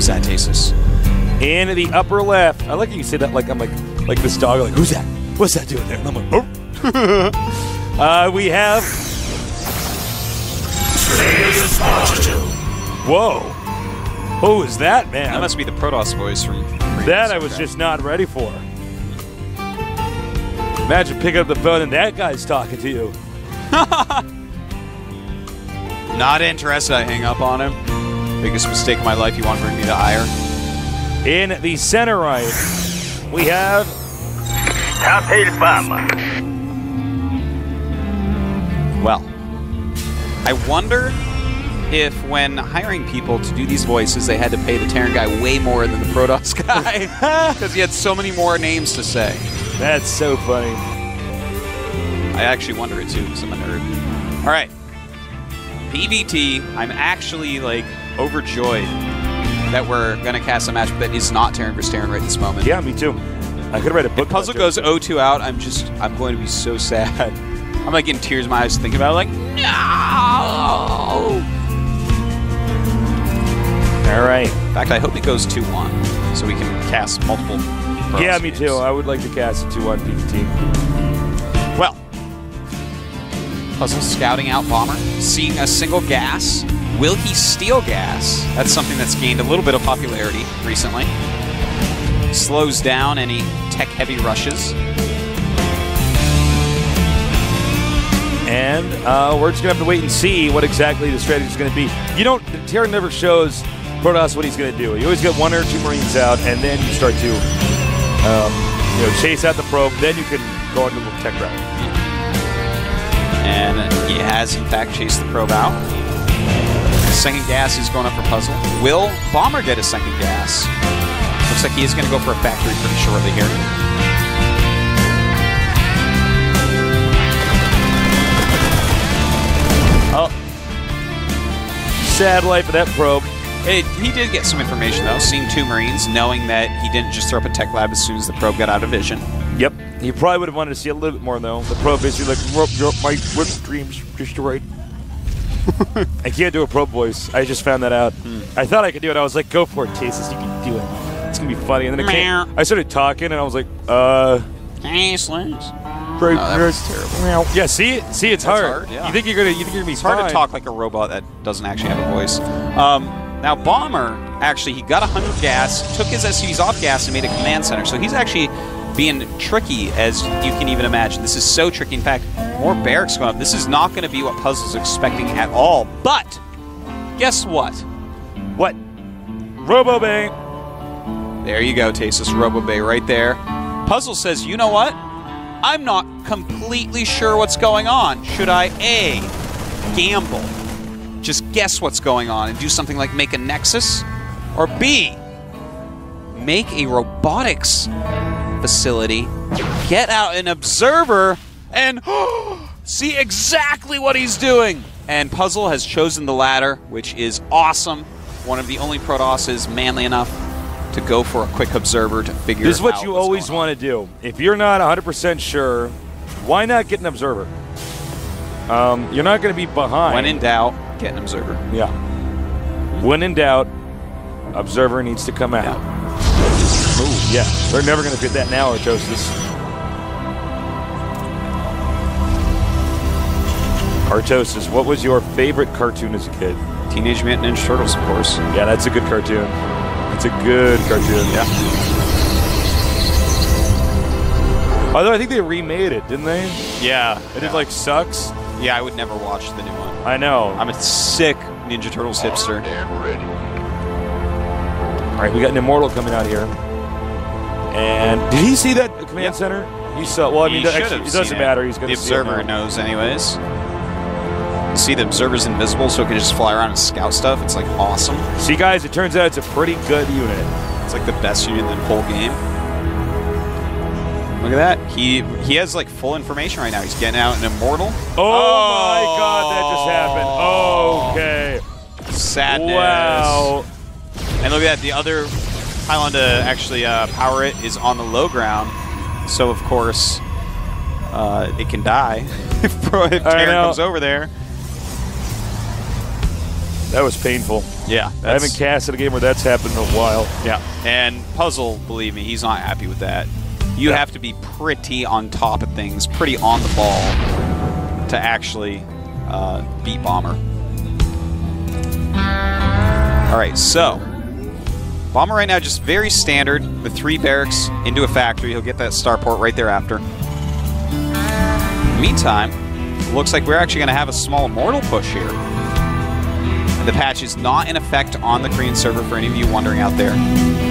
that, Tasis? In the upper left. I like how you say that like I'm like this dog. Like, who's that? What's that doing there? And I'm like, oh. We have. Whoa. Who is that, man? That must be the Protoss voice from. That I was just not ready for. Imagine picking up the phone and that guy's talking to you. Not interested. I hang up on him. Biggest mistake of my life. You want to bring me to ire? In the center right, we have. Well, I wonder if when hiring people to do these voices, they had to pay the Terran guy way more than the Protoss guy because he had so many more names to say. That's so funny. I actually wonder it too because I'm a nerd. All right, PVT. I'm actually like overjoyed that we're gonna cast a match that is not Terran vs. Terran right this moment. Yeah, me too. I could write a book. If Puzzle goes 0-2 out, I'm going to be so sad. I'm like getting tears in my eyes thinking about it, like, no! All right. In fact, I hope it goes 2-1 so we can cast multiple Protoss Yeah, me games. too. I would like to cast a 2-1 PVT. Well, Puzzle scouting out Bomber, seeing a single gas. Will he steal gas? That's something that's gained a little bit of popularity recently. Slows down any tech-heavy rushes. And we're just going to have to wait and see what exactly the strategy is going to be. Terran never shows Protoss what he's going to do. You always get 1 or 2 Marines out, and then you start to chase out the probe. Then you can go into the tech route. And he has, in fact, chased the probe out. Second gas is going up for Puzzle. Will Bomber get a second gas? Looks like he is going to go for a factory pretty shortly here. Oh. Sad life of that probe. He did get some information, though, seeing 2 Marines, knowing that he didn't just throw up a tech lab as soon as the probe got out of vision. Yep. He probably would have wanted to see a little bit more, though. The probe basically like, my whip dreams destroyed. I can't do a probe voice. I just found that out. I thought I could do it. I was like, go for it, Tasis. You can do it. It's going to be funny. And then I started talking, and I was like, Hey, Slings. Great, that was terrible. Yeah, see, it's hard. Yeah. You think you're gonna be It's hard to talk like a robot that doesn't actually have a voice. Now Bomber, actually, he got 100 gas, took his SCVs off gas, and made a command center. So he's actually being tricky, as you can even imagine. This is so tricky. In fact, more barracks going up. This is not going to be what Puzzle's expecting at all. But guess what? What? Robo Bay. There you go, Tasis. Robo Bay right there. Puzzle says, you know what? I'm not completely sure what's going on. Should I, A, gamble, just guess what's going on and do something like make a Nexus? Or B, make a robotics facility, get out an observer, and see exactly what he's doing? And Puzzle has chosen the latter, which is awesome. One of the only Protosses manly enough to go for a quick observer to figure out. This is what you always want to do. If you're not 100% sure, why not get an observer? You're not going to be behind. When in doubt, get an observer. Yeah. When in doubt, observer needs to come out. Yeah. Ooh, yeah. They're never going to get that now, Artosis. Artosis, what was your favorite cartoon as a kid? Teenage Mutant Ninja Turtles, of course. Yeah, that's a good cartoon. It's a good cartoon. Yeah. Although I think they remade it, didn't they? Yeah. It did like sucks. Yeah, I would never watch the new one. I know. I'm a sick Ninja Turtles hipster. All right, we got an Immortal coming out here. And did he see that command center? He saw. Well, I mean, actually, it doesn't matter. He's going to see it. The observer knows, anyways. You see, the observer's invisible, so it can just fly around and scout stuff. It's like awesome. See, guys, it turns out it's a pretty good unit. It's like the best unit in the whole game. Look at that. He has like full information right now. He's getting out an Immortal. Oh my God, that just happened. Okay. Sadness. Wow. And look at that. The other pylon to actually power it is on the low ground. So, of course, it can die if Terran comes over there. That was painful. Yeah. I haven't casted a game where that's happened in a while. Yeah. And Puzzle, believe me, he's not happy with that. You have to be pretty on top of things, pretty on the ball to actually beat Bomber. All right, so Bomber right now just very standard with 3 barracks into a factory. He'll get that starport right thereafter. Meantime, looks like we're actually going to have a small Immortal push here. And the patch is not in effect on the Korean server for any of you wondering out there.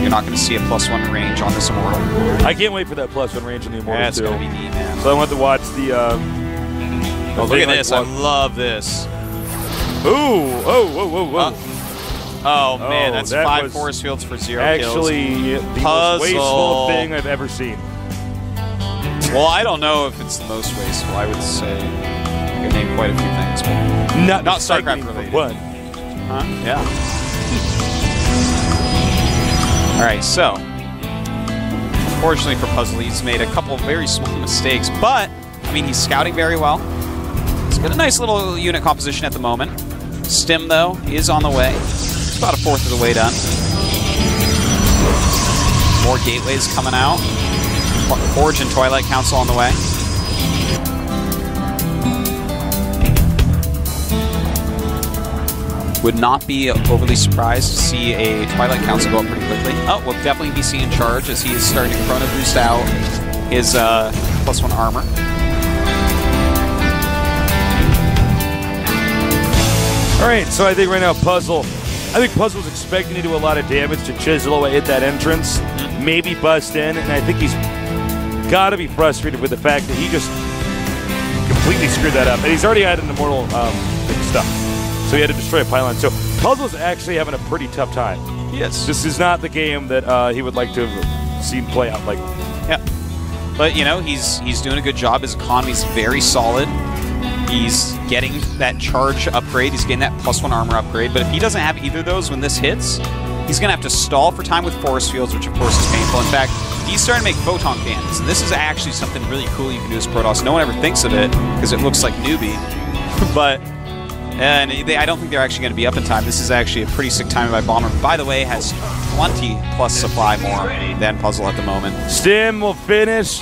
You're not going to see a +1 range on this Immortal. I can't wait for that +1 range on the Immortal, That's going to be neat, man. So I want to watch the... oh, look at this. I love this. Ooh! Oh, whoa, whoa, whoa. Oh, man, that's that 5 force fields for 0 kills. Actually, the most wasteful thing I've ever seen. Well, I don't know if it's the most wasteful. I would say I could name quite a few things, but not StarCraft related. What? Huh? Yeah. All right, so unfortunately for Puzzle, he's made a couple very small mistakes, but I mean he's scouting very well. He's got a nice little unit composition at the moment. Stim though is on the way. It's about 1/4 of the way done. More gateways coming out. Forge and Twilight Council on the way. Would not be overly surprised to see a Twilight Council go up pretty quickly. Oh, we'll definitely be seeing Charge as he is starting to Chrono Boost out his +1 armor. Alright, so I think right now Puzzle's expecting to do a lot of damage to chisel away at that entrance, maybe bust in, and I think he's got to be frustrated with the fact that he just completely screwed that up. And he's already had an Immortal stuff, so he had to destroy a pylon. So Puzzle's actually having a pretty tough time. Yes. This is not the game that he would like to have seen play out. Like, yeah. But, you know, he's doing a good job. His economy's very solid. He's getting that charge upgrade. He's getting that +1 armor upgrade. But if he doesn't have either of those when this hits, he's going to have to stall for time with force fields, which, of course, is painful. In fact, he's starting to make photon cannons. And this is actually something really cool you can do as Protoss. No one ever thinks of it because it looks like newbie. But I don't think they're actually going to be up in time. This is actually a pretty sick timing by Bomber. By the way, has 20+ supply more than Puzzle at the moment. Stim will finish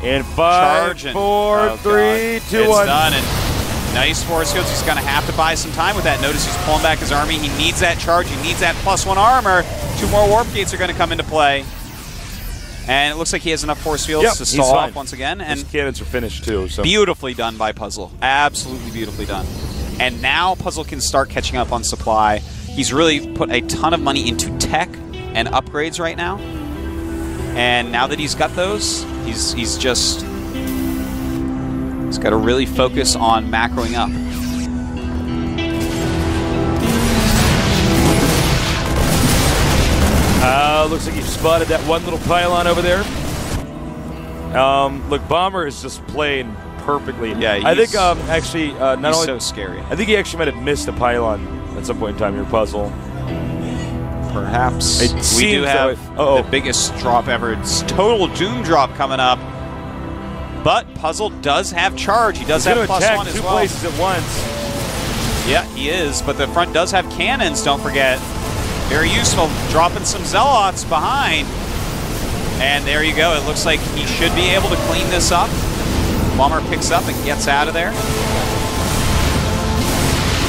in 5, 4, 3, 2, 1. It's done. And nice force fields. He's going to have to buy some time with that. Notice he's pulling back his army. He needs that charge. He needs that +1 armor. 2 more warp gates are going to come into play. And it looks like he has enough force fields to stall off once again. And his cannons are finished too. So beautifully done by Puzzle. Absolutely beautifully done. And now Puzzle can start catching up on supply. He's really put a ton of money into tech and upgrades right now. And now that he's got those, he's got to really focus on macroing up. Looks like he spotted that one little pylon over there. Look, Bomber is just playing perfectly. Yeah, I think actually not he's only so scary. I think he actually might have missed a pylon at some point in time in your Puzzle. Perhaps. We do have the biggest drop ever. It's total doom drop coming up. But Puzzle does have charge. He does have +1 as well. 2 places at once. Yeah, he is. But the front does have cannons, don't forget. Very useful. Dropping some Zealots behind. And there you go. It looks like he should be able to clean this up. Bomber picks up and gets out of there.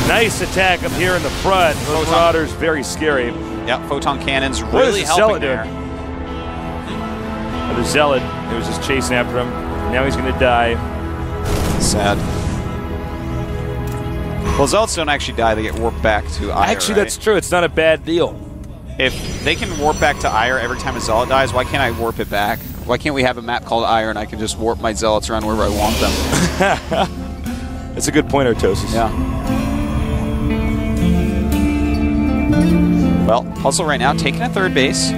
Nice attack up here in the front. Those Marauders very scary. Yeah, photon cannons really helping there. The Zealot, it was just chasing after him. Now he's going to die. Sad. Well, Zealots don't actually die. They get warped back to Ire. Actually, that's true. It's not a bad deal. If they can warp back to Ire every time a Zealot dies, why can't I warp it back? Why can't we have a map called Ire and I can just warp my Zealots around wherever I want them? That's a good point, Artosis. Yeah. Well, Puzzle right now taking a 3rd base.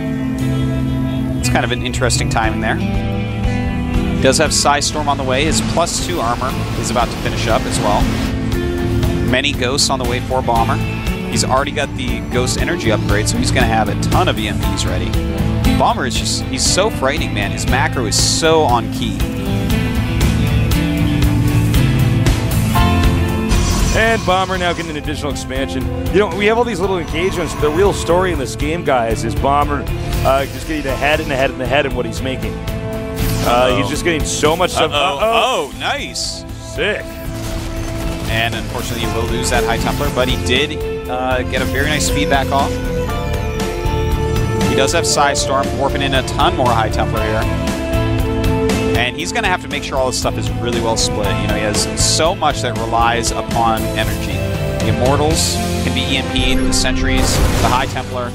It's kind of an interesting timing there. He does have Psystorm on the way. His +2 armor is about to finish up as well. Many ghosts on the way for Bomber. He's already got the Ghost Energy upgrade, so he's going to have a ton of EMPs ready. Bomber is just, he's so frightening, man. His macro is so on key. And Bomber now getting an additional expansion. You know, we have all these little engagements. The real story in this game, guys, is Bomber just getting ahead and ahead and ahead in what he's making. He's just getting so much stuff. Oh, nice. Sick. And unfortunately, he will lose that High Templar, but he did get a very nice feedback off. He does have Psy Storm, warping in a ton more High Templar here. And he's going to have to make sure all this stuff is really well split. You know, he has so much that relies upon energy. The Immortals can be EMP'd, the Sentries, the High Templar.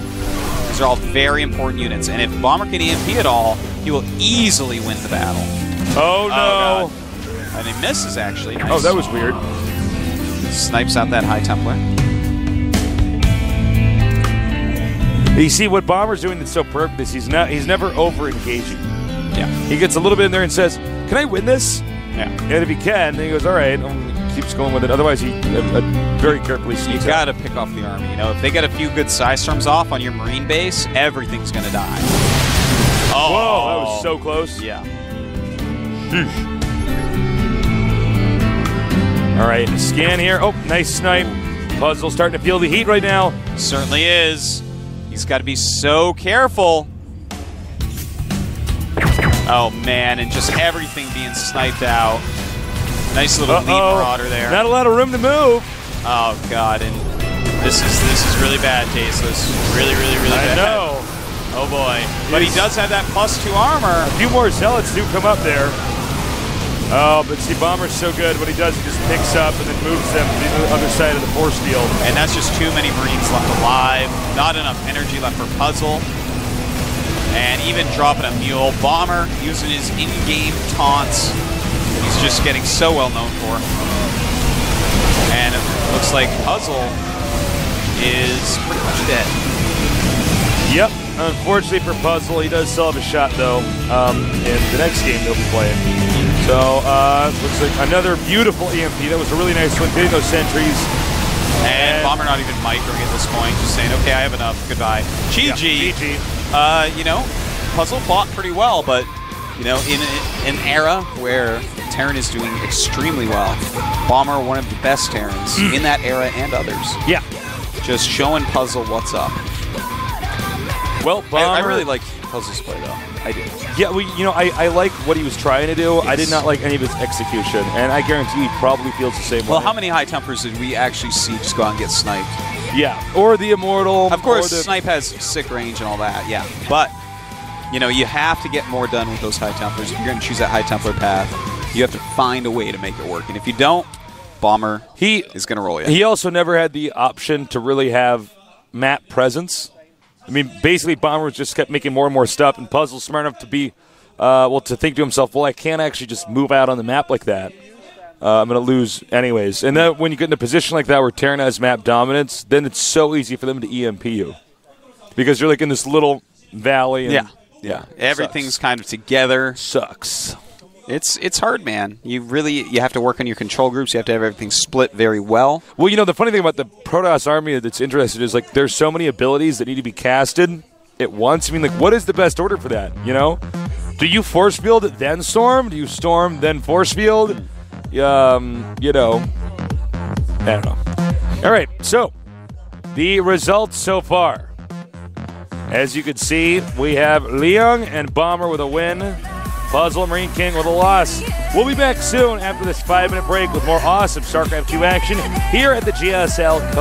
These are all very important units. And if Bomber can EMP at all, he will easily win the battle. Oh, no. Oh, and he misses, actually. Nice. Oh, that was weird. Snipes out that High Templar. You see, what Bomber's doing that's so perfect is he's never over-engaging. Yeah. He gets a little bit in there and says, can I win this? Yeah. And if he can, then he goes, all right, keeps going with it. Otherwise, he very carefully sneaks You got to pick off the army. You know, if they get a few good Psy Storms off on your Marine base, everything's going to die. Oh. Whoa, that was so close. Yeah. All right, scan here. Oh, nice snipe. Puzzle starting to feel the heat right now. Certainly is. He's got to be so careful. Oh, man, and just everything being sniped out. Nice little Lead Marauder there. Not a lot of room to move. Oh, God, and this is really bad, Tasteless. Really, really, really bad. I know. Oh, boy. But he does have that +2 armor. A few more Zealots do come up there. Oh, but see, Bomber's so good. What he does, he just picks up and then moves them to the other side of the force field. And that's just too many Marines left alive. Not enough energy left for Puzzle. And even dropping a mule. Bomber using his in-game taunts. He's just getting so well known for. And it looks like Puzzle is pretty much dead. Yep. Unfortunately for Puzzle, he does still have a shot, though, in the next game they'll be playing. So, looks like another beautiful EMP. That was a really nice one, hitting those sentries. And Bomber not even microing at this point, just saying, okay, I have enough, goodbye. GG. Yeah, GG. You know, Puzzle fought pretty well, but, you know, in an era where Terran is doing extremely well, Bomber, one of the best Terrans in that era and others. Yeah. Just showing Puzzle what's up. Well, Bomber, I really like Puzzle's play, though. I did. Yeah, I like what he was trying to do. Yes. I did not like any of his execution, and I guarantee he probably feels the same way. Well, how many High Templars did we actually see just go out and get sniped? Yeah, or the Immortal. Of course, Snipe has sick range and all that, yeah. But, you know, you have to get more done with those High Templars. If you're going to choose that High Templar path, you have to find a way to make it work. And if you don't, Bomber is going to roll you. He also never had the option to really have map presence. I mean, basically, Bomber just kept making more and more stuff, and Puzzle's smart enough to be, to think to himself, well, I can't actually just move out on the map like that. I'm going to lose anyways. And then when you get in a position like that where Terran has map dominance, then it's so easy for them to EMP you. Because you're like in this little valley. And, yeah. Everything's kind of together. Sucks. It's hard, man. You have to work on your control groups. You have to have everything split very well. Well, you know, the funny thing about the Protoss army that's interesting is, like, there's so many abilities that need to be casted at once. I mean, like, what is the best order for that, you know? Do you force field then storm? Do you storm then force field? You know, I don't know. All right, so the results so far. As you can see, we have Leung and Bomber with a win. Puzzle and Marine King with a loss. We'll be back soon after this 5-minute break with more awesome StarCraft 2 action here at the GSL Codex.